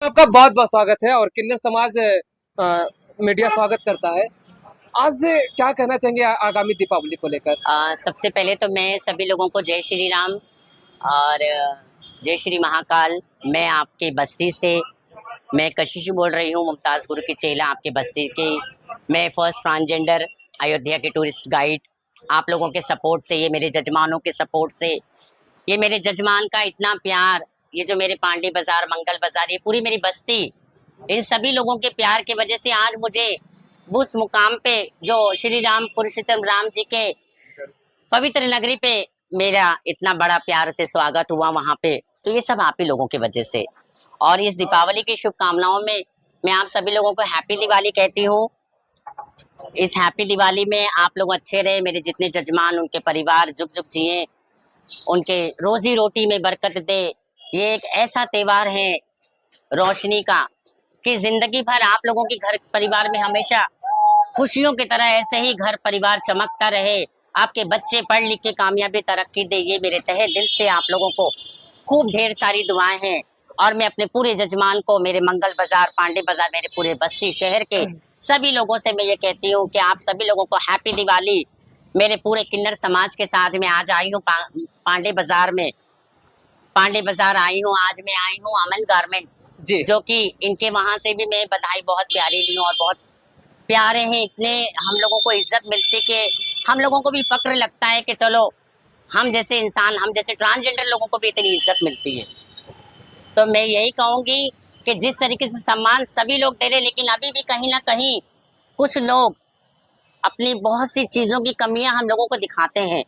आपका बहुत बहुत स्वागत है और किन्नर समाज मीडिया स्वागत करता है। आज क्या कहना चाहेंगे आगामी दीपावली को लेकर? सबसे पहले तो मैं सभी लोगों को जय श्री राम और जय श्री महाकाल। मैं आपके बस्ती से मैं कशिश बोल रही हूँ, मुमताज़ गुरु की चेला आपके बस्ती की। मैं फर्स्ट ट्रांसजेंडर अयोध्या के टूरिस्ट गाइड। आप लोगों के सपोर्ट से, ये मेरे जजमानों के सपोर्ट से, ये मेरे जजमान का इतना प्यार, ये जो मेरे पांडे बाजार, मंगल बाजार, ये पूरी मेरी बस्ती, इन सभी लोगों के प्यार की वजह से आज मुझे उस मुकाम पे जो श्री राम पुरुषोत्तम राम जी के पवित्र नगरी पे मेरा इतना बड़ा प्यार से स्वागत हुआ वहां पे, तो ये सब आप ही लोगों की वजह से। और इस दीपावली की शुभकामनाओं में मैं आप सभी लोगों को हैप्पी दिवाली कहती हूँ। इस हैप्पी दिवाली में आप लोग अच्छे रहे, मेरे जितने जजमान, उनके परिवार जुग जुग जिए, उनके रोजी रोटी में बरकत दे। ये एक ऐसा त्योहार है रोशनी का कि जिंदगी भर आप लोगों की घर परिवार में हमेशा खुशियों की तरह ऐसे ही घर परिवार चमकता रहे, आपके बच्चे पढ़ लिख के कामयाबी तरक्की दे। ये मेरे तहे दिल से आप लोगों को खूब ढेर सारी दुआएं हैं। और मैं अपने पूरे जजमान को, मेरे मंगल बाजार, पांडे बाजार, मेरे पूरे बस्ती शहर के सभी लोगों से मैं ये कहती हूँ कि आप सभी लोगों को हैप्पी दिवाली। मेरे पूरे किन्नर समाज के साथ मैं आज आई हूँ पांडे बाजार में, पांडे बाजार आई हूँ। आज मैं आई हूँ अमन गारमेंट जी, जो कि इनके वहां से भी मैं बधाई बहुत प्यारी ली हूँ और बहुत प्यारे हैं। इतने हम लोगों को इज्जत मिलती कि हम लोगों को भी फक्र लगता है कि चलो हम जैसे इंसान, हम जैसे ट्रांसजेंडर लोगों को भी इतनी इज्जत मिलती है। तो मैं यही कहूंगी कि जिस तरीके से सम्मान सभी लोग दे रहे, लेकिन अभी भी कहीं ना कहीं कुछ लोग अपनी बहुत सी चीजों की कमियां हम लोगों को दिखाते हैं।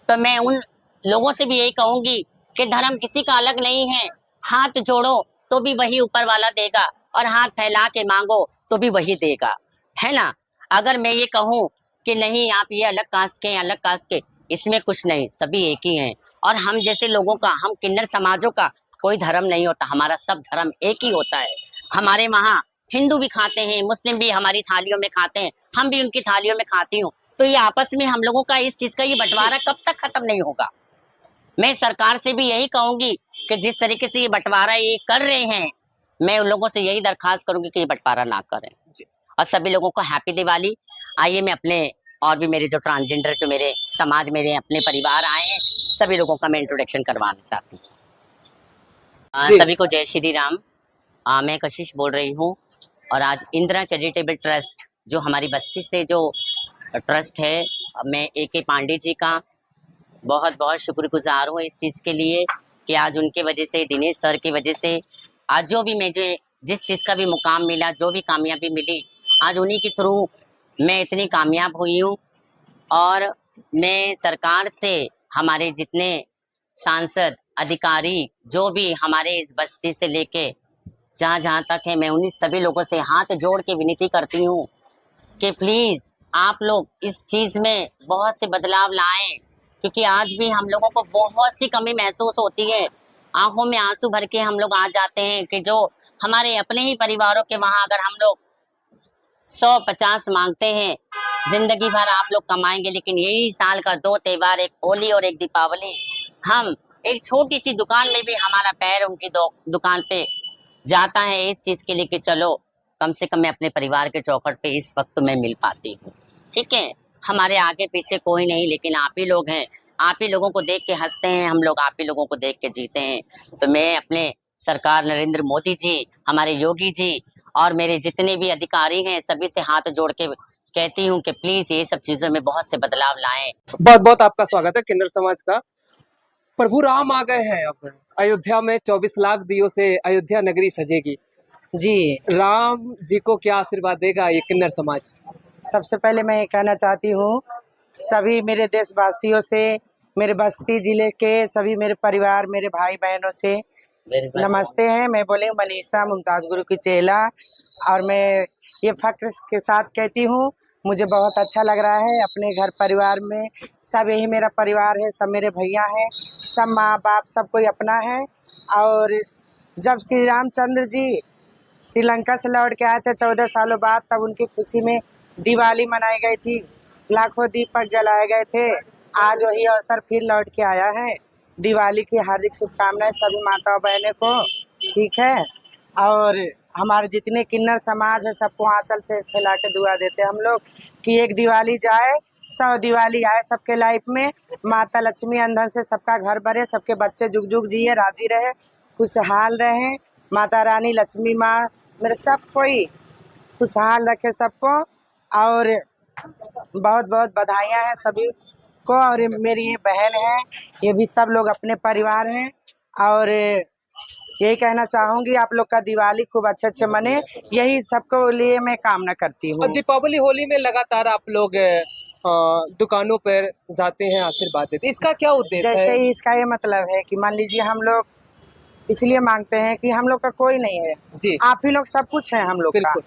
तो मैं उन लोगों से भी यही कहूंगी कि धर्म किसी का अलग नहीं है। हाथ जोड़ो तो भी वही ऊपर वाला देगा, और हाथ फैला के मांगो तो भी वही देगा, है ना। अगर मैं ये कहूँ कि नहीं आप ये अलग कास्ट के, अलग कास्ट के, इसमें कुछ नहीं, सभी एक ही हैं। और हम जैसे लोगों का, हम किन्नर समाजों का कोई धर्म नहीं होता, हमारा सब धर्म एक ही होता है। हमारे वहाँ हिंदू भी खाते हैं, मुस्लिम भी हमारी थालियों में खाते हैं, हम भी उनकी थालियों में खाती हूँ। तो ये आपस में हम लोगों का इस चीज का ये बंटवारा कब तक खत्म नहीं होगा। मैं सरकार से भी यही कहूंगी कि जिस तरीके से ये बंटवारा ये कर रहे हैं, मैं उन लोगों से यही दरखास्त करूंगी कि ये बंटवारा ना करें। और सभी लोगों को हैप्पी दिवाली। आइए मैं अपने और भी मेरे जो ट्रांसजेंडर, जो मेरे समाज, मेरे अपने परिवार आए हैं, सभी लोगों का मैं इंट्रोडक्शन करवाना चाहती हूँ। सभी को जय श्री राम। मैं कशिश बोल रही हूँ और आज इंदिरा चैरिटेबल ट्रस्ट जो हमारी बस्ती से जो ट्रस्ट है, मैं AK पांडे जी का बहुत बहुत शुक्रगुजार हूँ इस चीज़ के लिए कि आज उनके वजह से, दिनेश सर की वजह से आज जो भी मुझे जिस चीज़ का भी मुकाम मिला, जो भी कामयाबी मिली, आज उन्हीं के थ्रू मैं इतनी कामयाब हुई हूँ। और मैं सरकार से, हमारे जितने सांसद, अधिकारी, जो भी हमारे इस बस्ती से लेके जहाँ जहाँ तक है, मैं उन्हीं सभी लोगों से हाथ जोड़ के विनती करती हूँ कि प्लीज़ आप लोग इस चीज़ में बहुत से बदलाव लाएं, क्योंकि आज भी हम लोगों को बहुत सी कमी महसूस होती है। आंखों में आंसू भर के हम लोग आ जाते हैं कि जो हमारे अपने ही परिवारों के वहाँ अगर हम लोग 150 मांगते हैं, जिंदगी भर आप लोग कमाएंगे, लेकिन यही साल का 2 त्योहार, एक होली और एक दीपावली, हम एक छोटी सी दुकान में भी हमारा पैर उनकी दुकान पे जाता है इस चीज के लिए कि चलो कम से कम मैं अपने परिवार के चौखट पे इस वक्त मैं मिल पाती हूँ। ठीक है, हमारे आगे पीछे कोई नहीं, लेकिन आप ही लोग हैं। आप ही लोगों को देख के हंसते हैं हम लोग, आप ही लोगों को देख के जीते हैं। तो मैं अपने सरकार नरेंद्र मोदी जी, हमारे योगी जी और मेरे जितने भी अधिकारी हैं, सभी से हाथ जोड़ के कहती हूँ कि प्लीज ये सब चीजों में बहुत से बदलाव लाएं। बहुत बहुत आपका स्वागत है किन्नर समाज का। प्रभु राम आ गए हैं, अब अयोध्या में 24 लाख दियों से अयोध्या नगरी सजेगी। जी, राम जी को क्या आशीर्वाद देगा ये किन्नर समाज? सबसे पहले मैं ये कहना चाहती हूँ सभी मेरे देशवासियों से, मेरे बस्ती जिले के सभी मेरे परिवार, मेरे भाई बहनों से नमस्ते हैं। मैं बोले मनीषा, मुमताज़ गुरु की चेला, और मैं ये फक्र के साथ कहती हूँ, मुझे बहुत अच्छा लग रहा है। अपने घर परिवार में सब यही मेरा परिवार है, सब मेरे भैया हैं, सब माँ बाप, सब कोई अपना है। और जब श्री रामचंद्र जी श्रीलंका से लौट के आए थे 14 सालों बाद, तब उनकी खुशी में दिवाली मनाई गई थी, लाखों दीपक जलाए गए थे। आज वही अवसर फिर लौट के आया है। दिवाली की हार्दिक शुभकामनाएं सभी माताओं बहनों को। ठीक है, और हमारे जितने किन्नर समाज है सबको आंचल से फैला के दुआ देते हैं हम लोग कि एक दिवाली जाए 100 दिवाली आए सबके लाइफ में। माता लक्ष्मी अंदर से सबका घर भरे, सबके बच्चे जुग जुग जिए, राजी रहे, खुशहाल रहे। माता रानी लक्ष्मी माँ मेरे सब कोई खुशहाल रखे सबको। और बहुत बहुत बधाइयाँ हैं सभी को। और मेरी ये बहन है, ये भी सब लोग अपने परिवार हैं। और यही कहना चाहूँगी आप लोग का दिवाली खूब अच्छे अच्छे मने, यही सबको लिए मैं कामना करती हूँ। और दीपावली होली में लगातार आप लोग दुकानों पर जाते हैं, आशीर्वाद देते हैं, इसका क्या उद्देश्य जैसे है? ही इसका ये मतलब है कि मान लीजिए हम लोग इसलिए मांगते हैं कि हम लोग का कोई नहीं है, जी आप ही लोग सब कुछ है हम लोग का। बिल्कुल।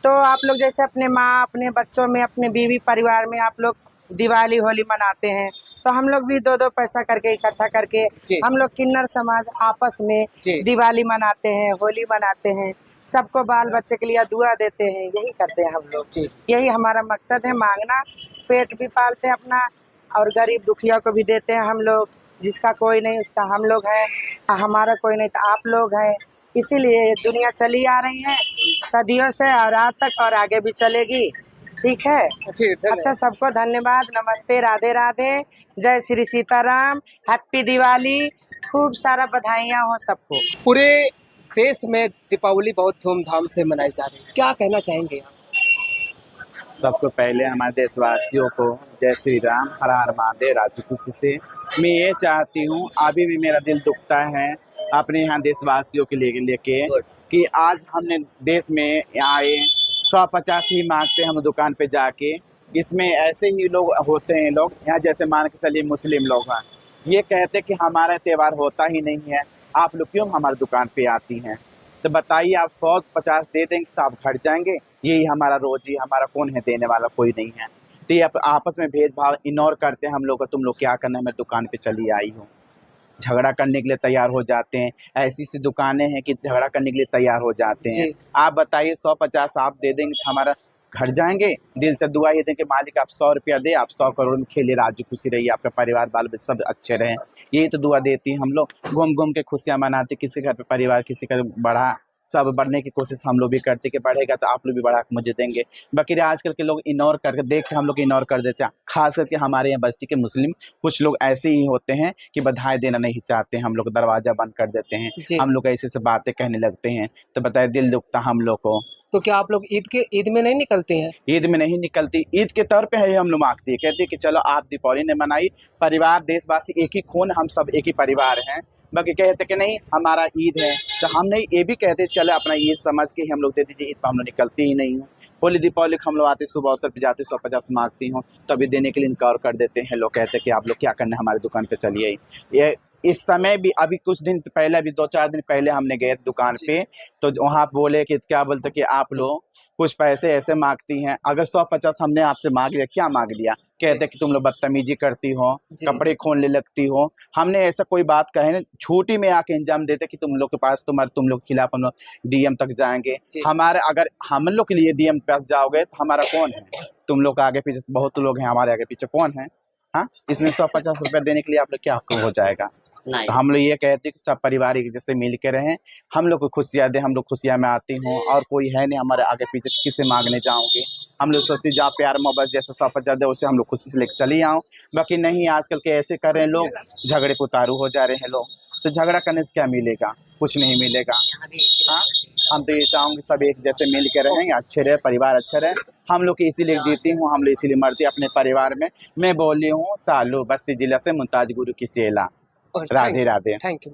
तो आप लोग जैसे अपने माँ, अपने बच्चों में, अपने बीवी परिवार में आप लोग दिवाली होली मनाते हैं, तो हम लोग भी 2-2 पैसा करके इकट्ठा करके जी हम लोग किन्नर समाज आपस में जी दिवाली मनाते हैं, होली मनाते हैं, सबको बाल बच्चे के लिए दुआ देते हैं, यही करते हैं हम लोग। जी यही हमारा मकसद है, मांगना, पेट भी पालते हैं अपना और गरीब दुखिया को भी देते हैं हम लोग। जिसका कोई नहीं उसका हम लोग हैं, हमारा कोई नहीं तो आप लोग हैं। इसीलिए ये दुनिया चली आ रही है सदियों से और आज तक और आगे भी चलेगी। ठीक है, जी धन्यवाद। अच्छा सबको धन्यवाद, नमस्ते, राधे राधे, जय श्री सीताराम, हैप्पी दिवाली, खूब सारा बधाइयाँ हो सबको। पूरे देश में दीपावली बहुत धूमधाम से मनाई जा रही है, क्या कहना चाहेंगे आप? सबको पहले हमारे देशवासियों को जय श्री राम, हर हर महादेव, राज्य खुशी से मैं ये चाहती हूँ, अभी भी मेरा दिल दुखता है अपने यहाँ देशवासियों के लेके कि आज हमने देश में आए 150 ही मांगते हम दुकान पे जाके। इसमें ऐसे ही लोग होते हैं, लोग यहाँ जैसे मान के चलिए मुस्लिम लोग हैं, ये कहते कि हमारा त्यौहार होता ही नहीं है, आप लोग क्यों हमारी दुकान पे आती हैं? तो बताइए, आप 100-50 दे देंगे तो आप घट जाएंगे? यही हमारा रोजी, हमारा कौन है देने वाला? कोई नहीं है। तो ये आपस में भेदभाव इग्नोर करते हैं हम लोग को, तुम लोग क्या करना है, मैं दुकान पे चली आई हूँ। झगड़ा करने के लिए तैयार हो जाते हैं, ऐसी सी दुकानें हैं कि झगड़ा करने के लिए तैयार हो जाते हैं। जी आप बताइए, 100-50 आप दे देंगे तो हमारा घट जाएंगे? दिल से दुआ ये दें कि मालिक आप 100 रुपया दे, आप 100 करोड़ में खेलिए, राजी खुशी रहिए, आपका परिवार बाल बच्चे सब अच्छे रहें। यही तो दुआ देती हैं हम लोग। घूम घूम के खुशियाँ मनाते, किसी घर पे परिवार किसी का बढ़ा, सब बढ़ने की कोशिश हम लोग भी करते कि बढ़ेगा तो आप लोग भी बढ़ा के मुझे देंगे। बाकी आजकल के लोग इग्नोर करके देख के हम लोग इग्नोर कर देते हैं। खास करके हमारे यहाँ बस्ती के मुस्लिम कुछ लोग ऐसे ही होते हैं कि बधाई देना नहीं चाहते हैं, हम लोग दरवाजा बंद कर देते हैं, जी। हम लोग ऐसे से बातें कहने लगते हैं। तो बताए, दिल दुखता हम लोग को। तो क्या आप लोग ईद में नहीं निकलते हैं? ईद में नहीं निकलती, ईद के तौर पे है हम लोग मांगती है, कहते हैं कि चलो आप दीपावली ने मनाई, परिवार देशवासी एक ही खून, हम सब एक ही परिवार हैं। बाकी कहते कि नहीं हमारा ईद है, तो हम नहीं ये भी कहते चलो अपना ईद समझ के ही हम लोग दे दीजिए, ईद पर हम लोग निकलते ही नहीं हैं। होली दीपावली हम लोग आते सुबह अवसर पे जाते 150 मांगती हूँ, तभी देने के लिए इनकार कर देते हैं। लोग कहते हैं कि आप लोग क्या करना है हमारी दुकान पे चलिए। ये इस समय भी अभी कुछ दिन पहले, अभी 2-4 दिन पहले हमने गए दुकान पे, तो वहाँ बोले कि क्या बोलते कि आप लोग कुछ पैसे ऐसे मांगती हैं, अगर 150 हमने आपसे मांग लिया, क्या मांग लिया? कहते कि तुम लोग बदतमीजी करती हो, जी। कपड़े खोलने लगती हो। हमने ऐसा कोई बात कहे ना, छुट्टी में आके इंजाम देते कि तुम लोग के पास तुम लोग के खिलाफ हम लोग डीएम तक जाएंगे। जी। हमारे अगर हम लोग के लिए डीएम पास जाओगे तो हमारा कौन है? तुम लोग आगे पीछे बहुत लोग हैं, हमारे आगे पीछे कौन है? हाँ, इसमें 150 रुपया देने के लिए आप लोग क्या हो जाएगा? नहीं तो हम लोग ये कहते हैं कि सब परिवार एक जैसे मिल के रहें, हम लोग को खुशियाँ दें, हम लोग खुशियाँ में आती हूँ, और कोई है नहीं हमारे आगे पीछे किससे मांगने जाऊँगी। हम लोग सोचते जहाँ प्यार मोहब्बत जैसे 150 दे उससे हम लोग खुशी से लेकर चली आऊँ। बाकी नहीं, आजकल के ऐसे कर रहे हैं लोग, झगड़े को उतारू हो जा रहे हैं लोग। तो झगड़ा करने से क्या मिलेगा? कुछ नहीं मिलेगा। हाँ, हम तो ये चाहूँगी सब एक जैसे मिल के रहें, अच्छे रहे, परिवार अच्छा रहे। हम लोग इसीलिए जीती हूँ, हम लोग इसीलिए मरती अपने परिवार में। मैं बोली हूँ सालू, बस्ती जिला से मुमताज गुरु की चेला। और राधे राधे। Thank you.